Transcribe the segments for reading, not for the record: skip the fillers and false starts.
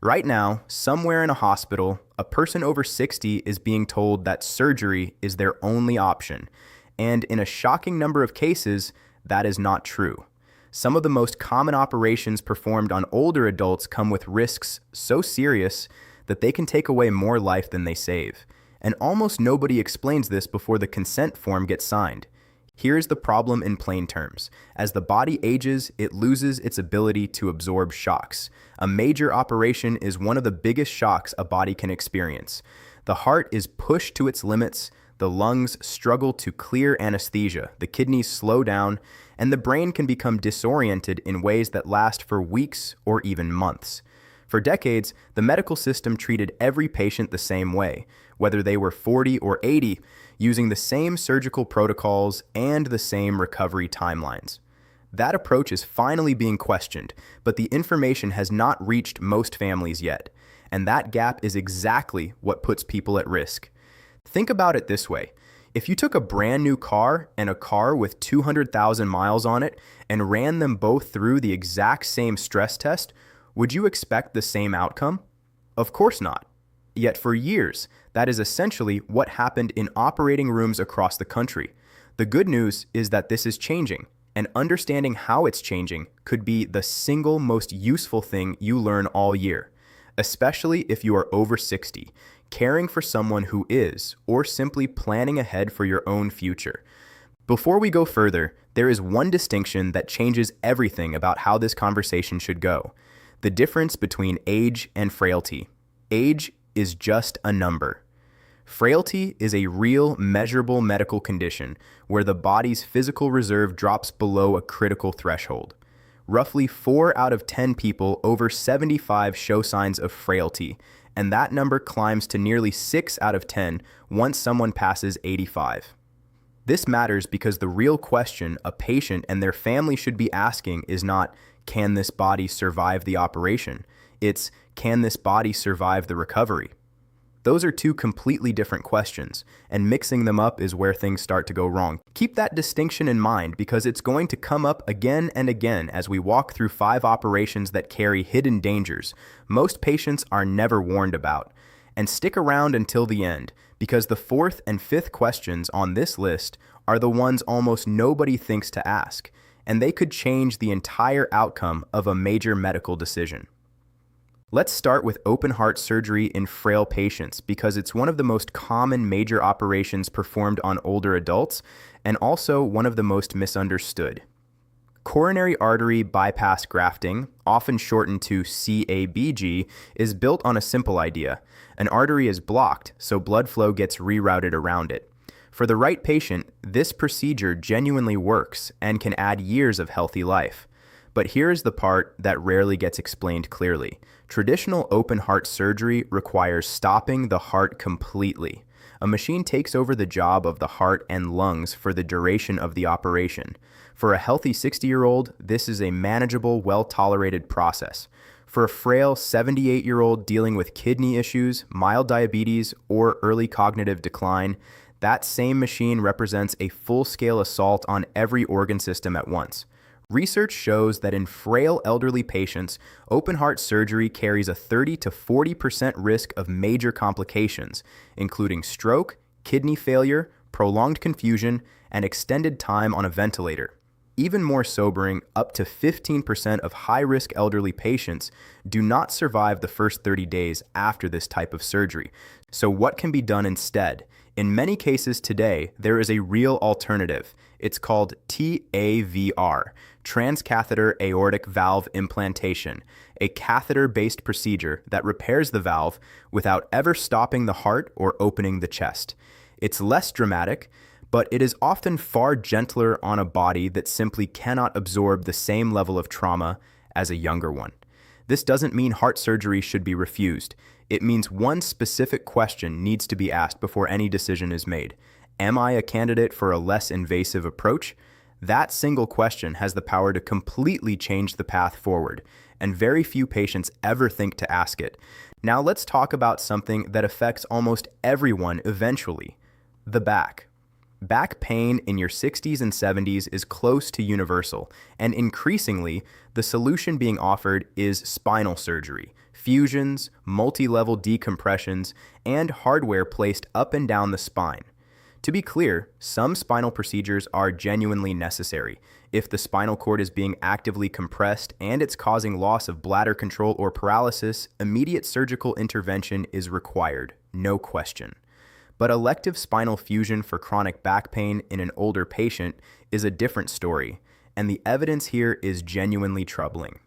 Right now, somewhere in a hospital, a person over 60 is being told that surgery is their only option. And in a shocking number of cases, that is not true. Some of the most common operations performed on older adults come with risks so serious that they can take away more life than they save. And almost nobody explains this before the consent form gets signed. Here's the problem in plain terms. As the body ages, it loses its ability to absorb shocks. A major operation is one of the biggest shocks a body can experience. The heart is pushed to its limits, the lungs struggle to clear anesthesia, the kidneys slow down, and the brain can become disoriented in ways that last for weeks or even months. For decades, the medical system treated every patient the same way, whether they were 40 or 80, using the same surgical protocols and the same recovery timelines. That approach is finally being questioned, but the information has not reached most families yet, and that gap is exactly what puts people at risk. Think about it this way. If you took a brand new car and a car with 200,000 miles on it and ran them both through the exact same stress test, would you expect the same outcome? Of course not. Yet for years, that is essentially what happened in operating rooms across the country. The good news is that this is changing, and understanding how it's changing could be the single most useful thing you learn all year, especially if you are over 60, caring for someone who is, or simply planning ahead for your own future. Before we go further, there is one distinction that changes everything about how this conversation should go: the difference between age and frailty. Age is just a number. Frailty is a real, measurable medical condition where the body's physical reserve drops below a critical threshold. Roughly 4 out of 10 people over 75 show signs of frailty, and that number climbs to nearly 6 out of 10 once someone passes 85. This matters because the real question a patient and their family should be asking is not, can this body survive the operation? It's, can this body survive the recovery? Those are two completely different questions, and mixing them up is where things start to go wrong. Keep that distinction in mind because it's going to come up again and again as we walk through 5 operations that carry hidden dangers most patients are never warned about. And stick around until the end, because the 4th and 5th questions on this list are the ones almost nobody thinks to ask, and they could change the entire outcome of a major medical decision. Let's start with open heart surgery in frail patients because it's one of the most common major operations performed on older adults and also one of the most misunderstood. Coronary artery bypass grafting, often shortened to CABG, is built on a simple idea. An artery is blocked, so blood flow gets rerouted around it. For the right patient, this procedure genuinely works and can add years of healthy life. But here's the part that rarely gets explained clearly. Traditional open heart surgery requires stopping the heart completely. A machine takes over the job of the heart and lungs for the duration of the operation. For a healthy 60-year-old, this is a manageable, well-tolerated process. For a frail 78-year-old dealing with kidney issues, mild diabetes, or early cognitive decline, that same machine represents a full-scale assault on every organ system at once. Research shows that in frail elderly patients, open heart surgery carries a 30 to 40% risk of major complications, including stroke, kidney failure, prolonged confusion, and extended time on a ventilator. Even more sobering, up to 15% of high-risk elderly patients do not survive the first 30 days after this type of surgery. So what can be done instead? In many cases today, there is a real alternative. It's called TAVR, transcatheter aortic valve implantation, a catheter-based procedure that repairs the valve without ever stopping the heart or opening the chest. It's less dramatic, but it is often far gentler on a body that simply cannot absorb the same level of trauma as a younger one. This doesn't mean heart surgery should be refused. It means one specific question needs to be asked before any decision is made. Am I a candidate for a less invasive approach? That single question has the power to completely change the path forward, and very few patients ever think to ask it. Now let's talk about something that affects almost everyone eventually: the back. Back pain in your 60s and 70s is close to universal, and increasingly, the solution being offered is spinal surgery, fusions, multi-level decompressions, and hardware placed up and down the spine. To be clear, some spinal procedures are genuinely necessary. If the spinal cord is being actively compressed and it's causing loss of bladder control or paralysis, immediate surgical intervention is required, no question. But elective spinal fusion for chronic back pain in an older patient is a different story, and the evidence here is genuinely troubling.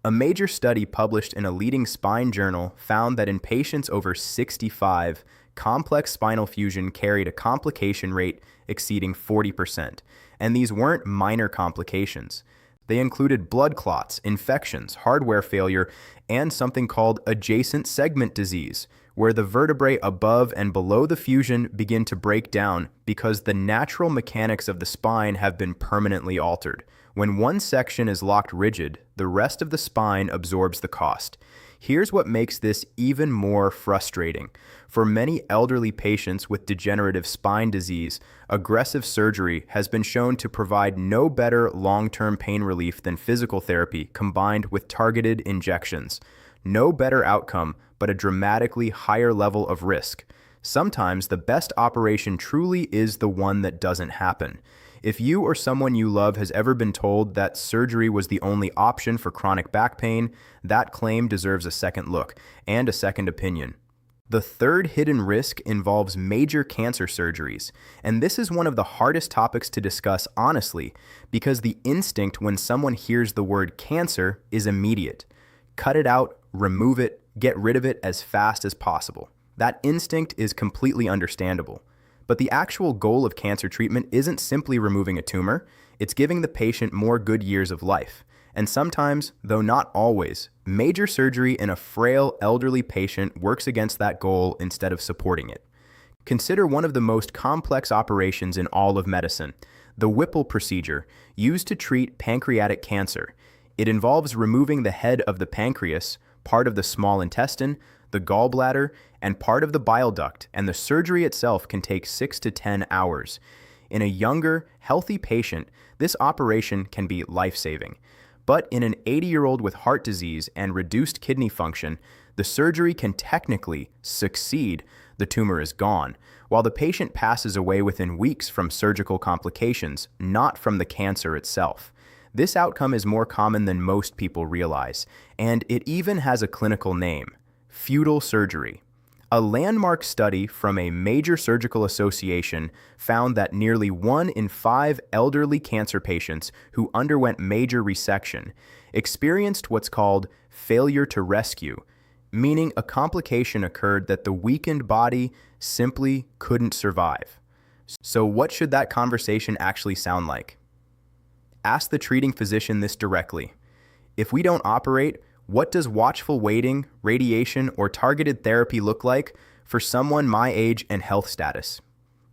A major study published in a leading spine journal found that in patients over 65, complex spinal fusion carried a complication rate exceeding 40%, and these weren't minor complications. They included blood clots, infections, hardware failure, and something called adjacent segment disease, where the vertebrae above and below the fusion begin to break down because the natural mechanics of the spine have been permanently altered. When one section is locked rigid, the rest of the spine absorbs the cost. Here's what makes this even more frustrating. For many elderly patients with degenerative spine disease, aggressive surgery has been shown to provide no better long-term pain relief than physical therapy combined with targeted injections. No better outcome, but a dramatically higher level of risk. Sometimes the best operation truly is the one that doesn't happen. If you or someone you love has ever been told that surgery was the only option for chronic back pain, that claim deserves a second look and a second opinion. The third hidden risk involves major cancer surgeries, and this is one of the hardest topics to discuss honestly, because the instinct when someone hears the word cancer is immediate. Cut it out, remove it, get rid of it as fast as possible. That instinct is completely understandable. But the actual goal of cancer treatment isn't simply removing a tumor, it's giving the patient more good years of life. And sometimes, though not always, major surgery in a frail elderly patient works against that goal instead of supporting it. Consider one of the most complex operations in all of medicine, the Whipple procedure, used to treat pancreatic cancer. It involves removing the head of the pancreas, part of the small intestine, the gallbladder, and part of the bile duct, and the surgery itself can take 6 to 10 hours. In a younger, healthy patient, this operation can be life-saving. But in an 80-year-old with heart disease and reduced kidney function, the surgery can technically succeed. The tumor is gone, while the patient passes away within weeks from surgical complications, not from the cancer itself. This outcome is more common than most people realize, and it even has a clinical name: futile surgery. A landmark study from a major surgical association found that nearly 1 in 5 elderly cancer patients who underwent major resection experienced what's called failure to rescue, meaning a complication occurred that the weakened body simply couldn't survive. So what should that conversation actually sound like? Ask the treating physician this directly. If we don't operate, what does watchful waiting, radiation, or targeted therapy look like for someone my age and health status?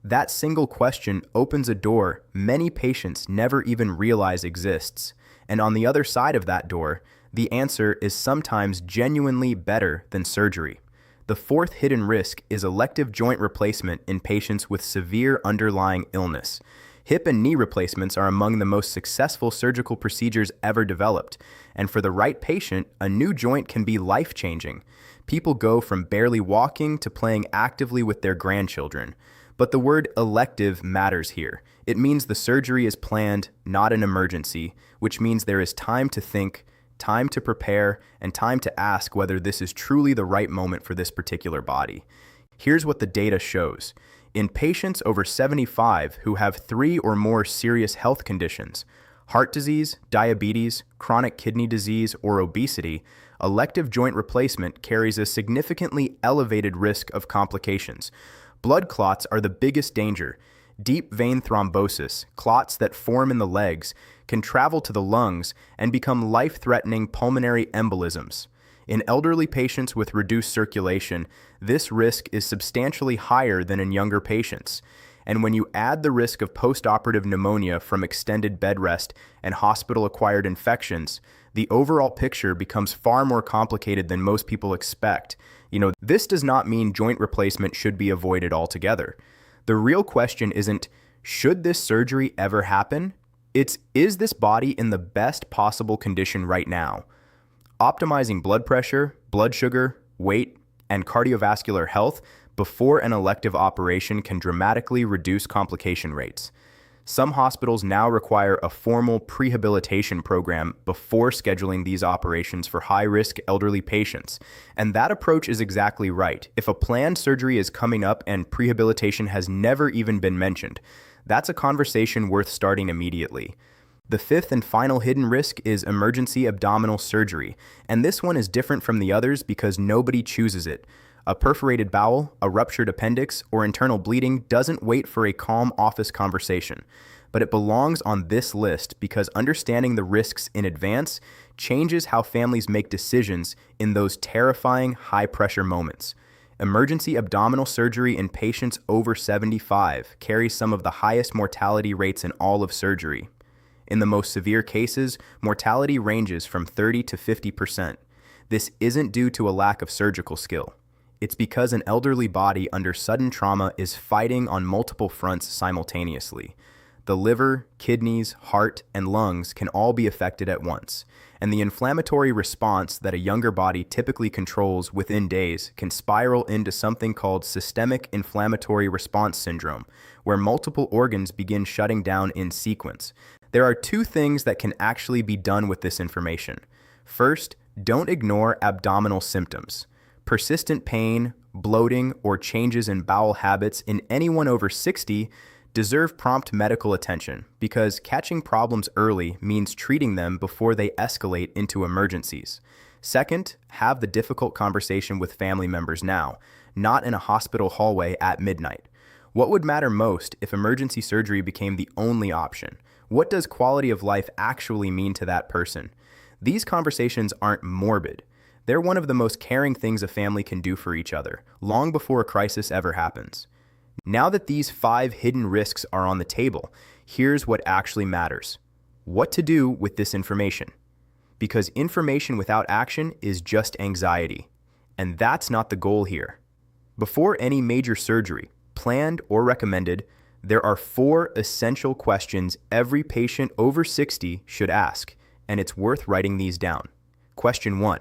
That single question opens a door many patients never even realize exists. And on the other side of that door, the answer is sometimes genuinely better than surgery. The fourth hidden risk is elective joint replacement in patients with severe underlying illness. Hip and knee replacements are among the most successful surgical procedures ever developed, and for the right patient, a new joint can be life-changing. People go from barely walking to playing actively with their grandchildren. But the word elective matters here. It means the surgery is planned, not an emergency, which means there is time to think, time to prepare, and time to ask whether this is truly the right moment for this particular body. Here's what the data shows. In patients over 75 who have 3 or more serious health conditions, heart disease, diabetes, chronic kidney disease, or obesity, elective joint replacement carries a significantly elevated risk of complications. Blood clots are the biggest danger. Deep vein thrombosis, clots that form in the legs, can travel to the lungs and become life-threatening pulmonary embolisms. In elderly patients with reduced circulation, this risk is substantially higher than in younger patients. And when you add the risk of postoperative pneumonia from extended bed rest and hospital-acquired infections, the overall picture becomes far more complicated than most people expect. This does not mean joint replacement should be avoided altogether. The real question isn't, should this surgery ever happen? It's, is this body in the best possible condition right now? Optimizing blood pressure, blood sugar, weight, and cardiovascular health before an elective operation can dramatically reduce complication rates. Some hospitals now require a formal prehabilitation program before scheduling these operations for high-risk elderly patients. And that approach is exactly right. If a planned surgery is coming up and prehabilitation has never even been mentioned, that's a conversation worth starting immediately. The fifth and final hidden risk is emergency abdominal surgery, and this one is different from the others because nobody chooses it. A perforated bowel, a ruptured appendix, or internal bleeding doesn't wait for a calm office conversation, but it belongs on this list because understanding the risks in advance changes how families make decisions in those terrifying high-pressure moments. Emergency abdominal surgery in patients over 75 carries some of the highest mortality rates in all of surgery. In the most severe cases, mortality ranges from 30 to 50%. This isn't due to a lack of surgical skill. It's because an elderly body under sudden trauma is fighting on multiple fronts simultaneously. The liver, kidneys, heart, and lungs can all be affected at once, and the inflammatory response that a younger body typically controls within days can spiral into something called systemic inflammatory response syndrome, where multiple organs begin shutting down in sequence. There are two things that can actually be done with this information. First, don't ignore abdominal symptoms. Persistent pain, bloating, or changes in bowel habits in anyone over 60 deserve prompt medical attention because catching problems early means treating them before they escalate into emergencies. Second, have the difficult conversation with family members now, not in a hospital hallway at midnight. What would matter most if emergency surgery became the only option? What does quality of life actually mean to that person? These conversations aren't morbid. They're one of the most caring things a family can do for each other, long before a crisis ever happens. Now that these 5 hidden risks are on the table, here's what actually matters. What to do with this information. Because information without action is just anxiety. And that's not the goal here. Before any major surgery, planned or recommended, there are 4 essential questions every patient over 60 should ask, and it's worth writing these down. Question 1.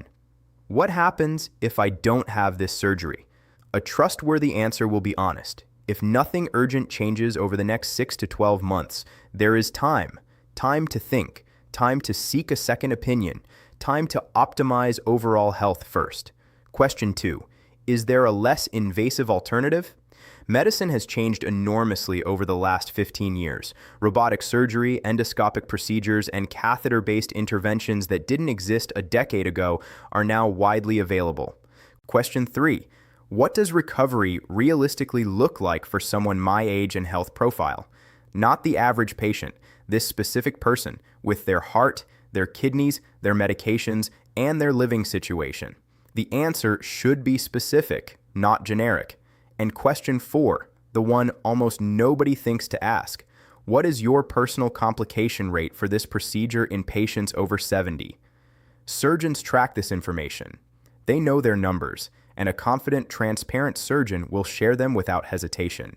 What happens if I don't have this surgery? A trustworthy answer will be honest. If nothing urgent changes over the next 6 to 12 months, there is time. Time to think, time to seek a second opinion, time to optimize overall health first. Question 2. Is there a less invasive alternative? Medicine has changed enormously over the last 15 years. Robotic surgery, endoscopic procedures, and catheter-based interventions that didn't exist a decade ago are now widely available. Question 3. What does recovery realistically look like for someone my age and health profile? Not the average patient, this specific person with their heart, their kidneys, their medications, and their living situation. The answer should be specific, not generic. And question 4, the one almost nobody thinks to ask. What is your personal complication rate for this procedure in patients over 70? Surgeons track this information. They know their numbers, and a confident, transparent surgeon will share them without hesitation.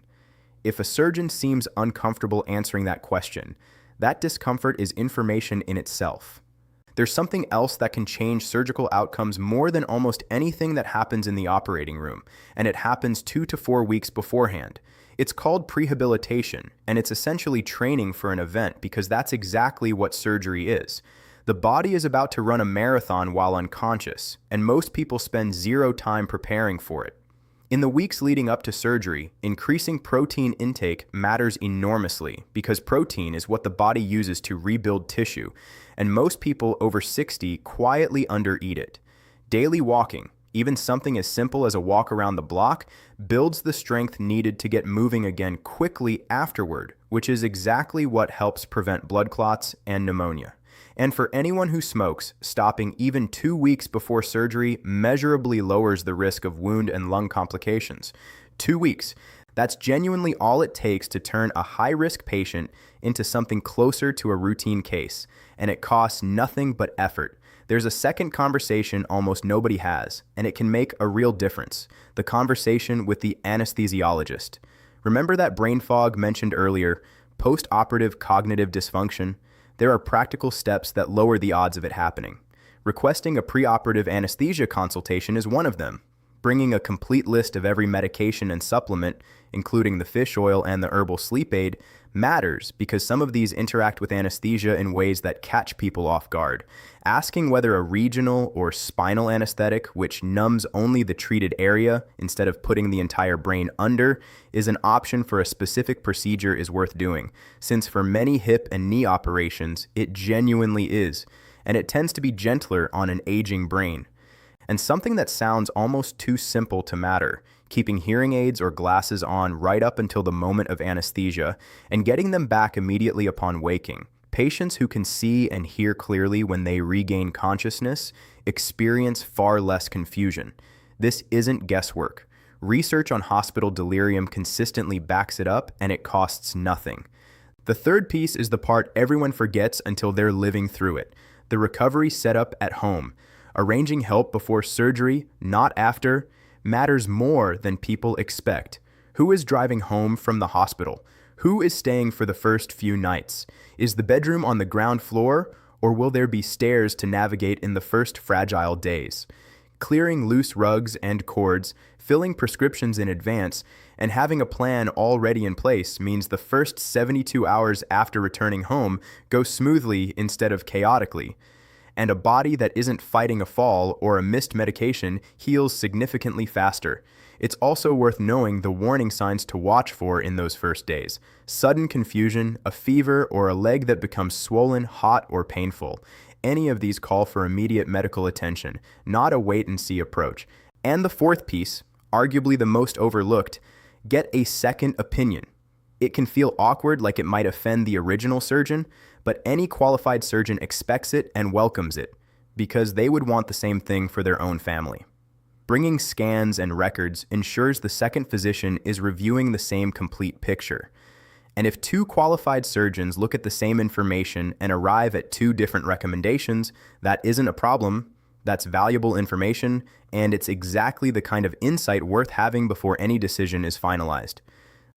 If a surgeon seems uncomfortable answering that question, that discomfort is information in itself. There's something else that can change surgical outcomes more than almost anything that happens in the operating room, and it happens 2 to 4 weeks beforehand. It's called prehabilitation, and it's essentially training for an event because that's exactly what surgery is. The body is about to run a marathon while unconscious, and most people spend 0 time preparing for it. In the weeks leading up to surgery, increasing protein intake matters enormously because protein is what the body uses to rebuild tissue, and most people over 60 quietly undereat it. Daily walking, even something as simple as a walk around the block, builds the strength needed to get moving again quickly afterward, which is exactly what helps prevent blood clots and pneumonia. And for anyone who smokes, stopping even 2 weeks before surgery measurably lowers the risk of wound and lung complications. 2 weeks. That's genuinely all it takes to turn a high-risk patient into something closer to a routine case, and it costs nothing but effort. There's a second conversation almost nobody has, and it can make a real difference. The conversation with the anesthesiologist. Remember that brain fog mentioned earlier, post-operative cognitive dysfunction? There are practical steps that lower the odds of it happening. Requesting a preoperative anesthesia consultation is one of them. Bringing a complete list of every medication and supplement, including the fish oil and the herbal sleep aid, matters because some of these interact with anesthesia in ways that catch people off guard. Asking whether a regional or spinal anesthetic, which numbs only the treated area instead of putting the entire brain under, is an option for a specific procedure is worth doing, since for many hip and knee operations, it genuinely is, and it tends to be gentler on an aging brain. And something that sounds almost too simple to matter, keeping hearing aids or glasses on right up until the moment of anesthesia and getting them back immediately upon waking. Patients who can see and hear clearly when they regain consciousness experience far less confusion. This isn't guesswork. Research on hospital delirium consistently backs it up, and it costs nothing. The third piece is the part everyone forgets until they're living through it: the recovery setup at home. Arranging help before surgery, not after, matters more than people expect. Who is driving home from the hospital? Who is staying for the first few nights? Is the bedroom on the ground floor, or will there be stairs to navigate in the first fragile days? Clearing loose rugs and cords, filling prescriptions in advance, and having a plan already in place means the first 72 hours after returning home go smoothly instead of chaotically. And a body that isn't fighting a fall or a missed medication heals significantly faster. It's also worth knowing the warning signs to watch for in those first days: sudden confusion, a fever, or a leg that becomes swollen, hot, or painful. Any of these call for immediate medical attention, not a wait-and-see approach. And the fourth piece, arguably the most overlooked: get a second opinion. It can feel awkward, like it might offend the original surgeon, but any qualified surgeon expects it and welcomes it, because they would want the same thing for their own family. Bringing scans and records ensures the second physician is reviewing the same complete picture. And if two qualified surgeons look at the same information and arrive at two different recommendations, that isn't a problem. That's valuable information, and it's exactly the kind of insight worth having before any decision is finalized.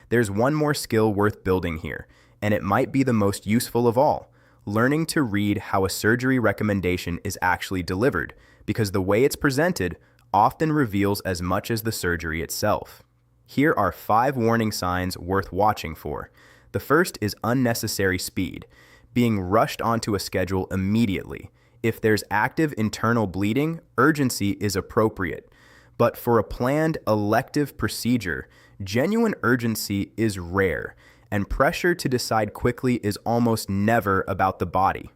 There's one more skill worth building here, and it might be the most useful of all: learning to read how a surgery recommendation is actually delivered, because the way it's presented often reveals as much as the surgery itself. Here are 5 warning signs worth watching for. The first is unnecessary speed, being rushed onto a schedule immediately. If there's active internal bleeding, urgency is appropriate. But for a planned elective procedure, genuine urgency is rare, and pressure to decide quickly is almost never about the body.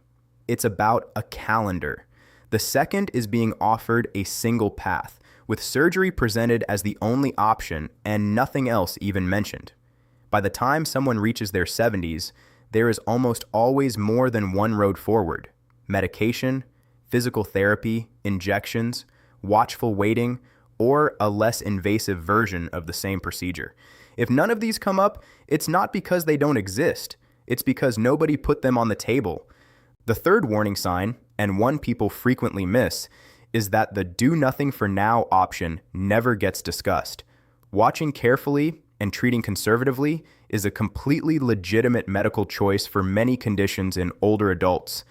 It's about a calendar. The second is being offered a single path, with surgery presented as the only option and nothing else even mentioned. By the time someone reaches their 70s, there is almost always more than one road forward: medication, physical therapy, injections, watchful waiting, or a less invasive version of the same procedure. If none of these come up, it's not because they don't exist. It's because nobody put them on the table. The third warning sign, and one people frequently miss, is that the do nothing for now option never gets discussed. Watching carefully and treating conservatively is a completely legitimate medical choice for many conditions in older adults.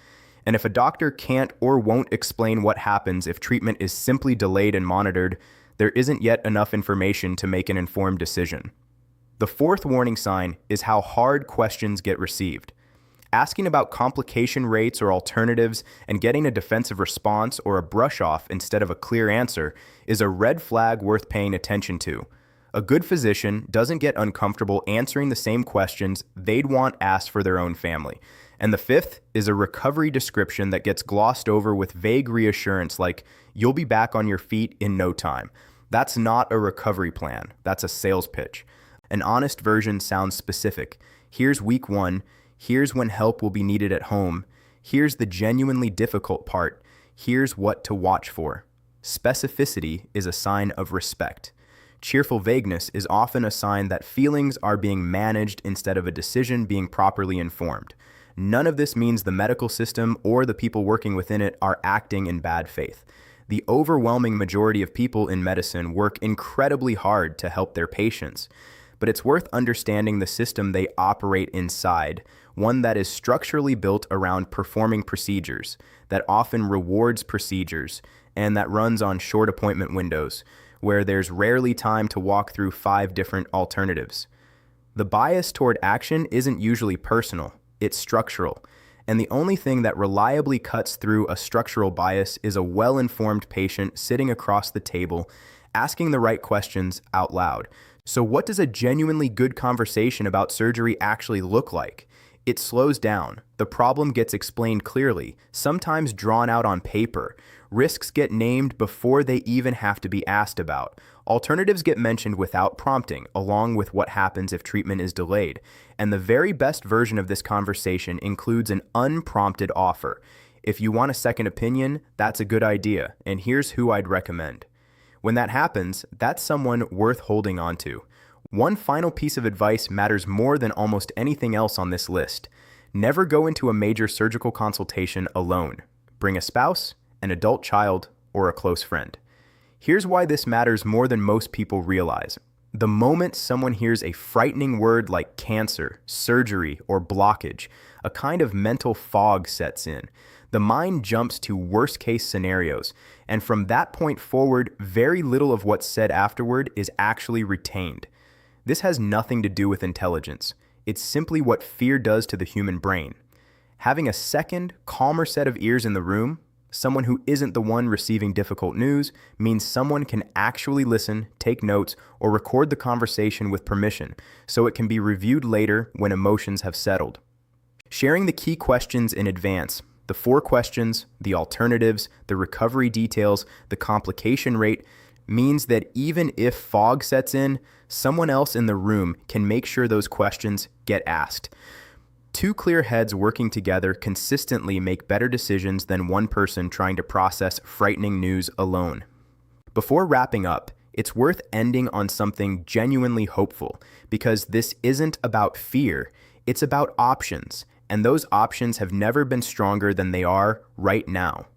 And if a doctor can't or won't explain what happens if treatment is simply delayed and monitored, there isn't yet enough information to make an informed decision. The fourth warning sign is how hard questions get received. Asking about complication rates or alternatives and getting a defensive response or a brush off instead of a clear answer is a red flag worth paying attention to. A good physician doesn't get uncomfortable answering the same questions they'd want asked for their own family. And the fifth is a recovery description that gets glossed over with vague reassurance like, "You'll be back on your feet in no time." That's not a recovery plan. That's a sales pitch. An honest version sounds specific. Here's week 1. Here's when help will be needed at home. Here's the genuinely difficult part. Here's what to watch for. Specificity is a sign of respect. Cheerful vagueness is often a sign that feelings are being managed instead of a decision being properly informed. None of this means the medical system or the people working within it are acting in bad faith. The overwhelming majority of people in medicine work incredibly hard to help their patients, but it's worth understanding the system they operate inside, one that is structurally built around performing procedures, that often rewards procedures, and that runs on short appointment windows, where there's rarely time to walk through 5 different alternatives. The bias toward action isn't usually personal, it's structural, and the only thing that reliably cuts through a structural bias is a well-informed patient sitting across the table, asking the right questions out loud. So what does a genuinely good conversation about surgery actually look like? It slows down. The problem gets explained clearly, sometimes drawn out on paper. Risks get named before they even have to be asked about. Alternatives get mentioned without prompting, along with what happens if treatment is delayed. And the very best version of this conversation includes an unprompted offer. If you want a second opinion, that's a good idea, and here's who I'd recommend. When that happens, that's someone worth holding on to. One final piece of advice matters more than almost anything else on this list. Never go into a major surgical consultation alone. Bring a spouse, an adult child, or a close friend. Here's why this matters more than most people realize. The moment someone hears a frightening word like cancer, surgery, or blockage, a kind of mental fog sets in. The mind jumps to worst-case scenarios, and from that point forward, very little of what's said afterward is actually retained. This has nothing to do with intelligence. It's simply what fear does to the human brain. Having a second, calmer set of ears in the room, someone who isn't the one receiving difficult news, means someone can actually listen, take notes, or record the conversation with permission, so it can be reviewed later when emotions have settled. Sharing the key questions in advance, the 4 questions, the alternatives, the recovery details, the complication rate, means that even if fog sets in, someone else in the room can make sure those questions get asked. 2 clear heads working together consistently make better decisions than one person trying to process frightening news alone. Before wrapping up, it's worth ending on something genuinely hopeful, because this isn't about fear, it's about options, and those options have never been stronger than they are right now.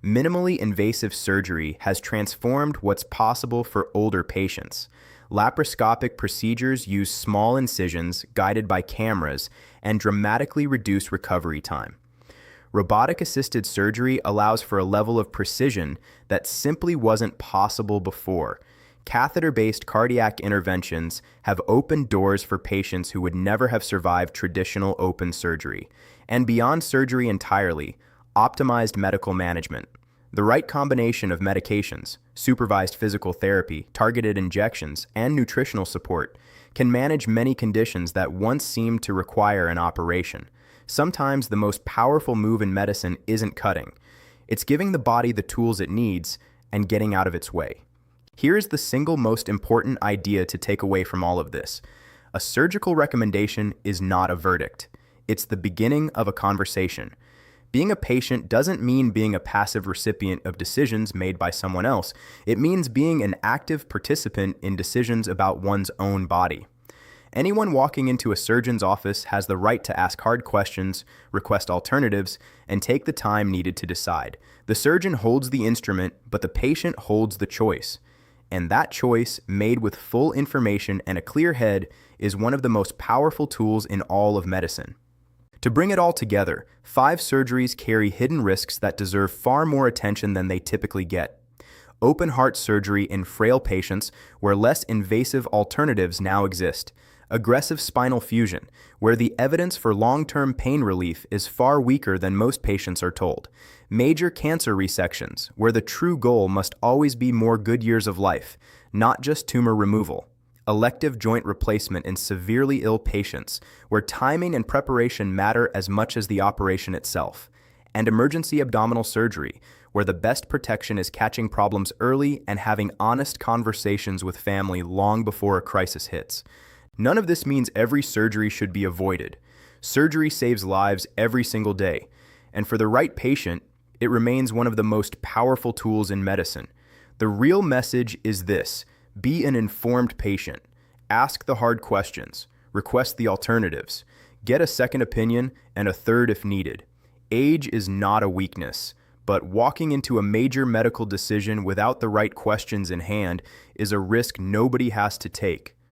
Minimally invasive surgery has transformed what's possible for older patients. Laparoscopic procedures use small incisions guided by cameras and dramatically reduce recovery time. Robotic-assisted surgery allows for a level of precision that simply wasn't possible before. Catheter-based cardiac interventions have opened doors for patients who would never have survived traditional open surgery. And beyond surgery entirely, optimized medical management. The right combination of medications, supervised physical therapy, targeted injections, and nutritional support can manage many conditions that once seemed to require an operation. Sometimes the most powerful move in medicine isn't cutting. It's giving the body the tools it needs and getting out of its way. Here is the single most important idea to take away from all of this. A surgical recommendation is not a verdict. It's the beginning of a conversation. Being a patient doesn't mean being a passive recipient of decisions made by someone else. It means being an active participant in decisions about one's own body. Anyone walking into a surgeon's office has the right to ask hard questions, request alternatives, and take the time needed to decide. The surgeon holds the instrument, but the patient holds the choice. And that choice, made with full information and a clear head, is one of the most powerful tools in all of medicine. To bring it all together, 5 surgeries carry hidden risks that deserve far more attention than they typically get. Open heart surgery in frail patients, where less invasive alternatives now exist. Aggressive spinal fusion, where the evidence for long-term pain relief is far weaker than most patients are told. Major cancer resections, where the true goal must always be more good years of life, not just tumor removal. Elective joint replacement in severely ill patients, where timing and preparation matter as much as the operation itself. And emergency abdominal surgery, where the best protection is catching problems early and having honest conversations with family long before a crisis hits. None of this means every surgery should be avoided. Surgery saves lives every single day, and for the right patient, it remains one of the most powerful tools in medicine. The real message is this: be an informed patient. Ask the hard questions. Request the alternatives. Get a second opinion and a third if needed. Age is not a weakness, but walking into a major medical decision without the right questions in hand is a risk nobody has to take.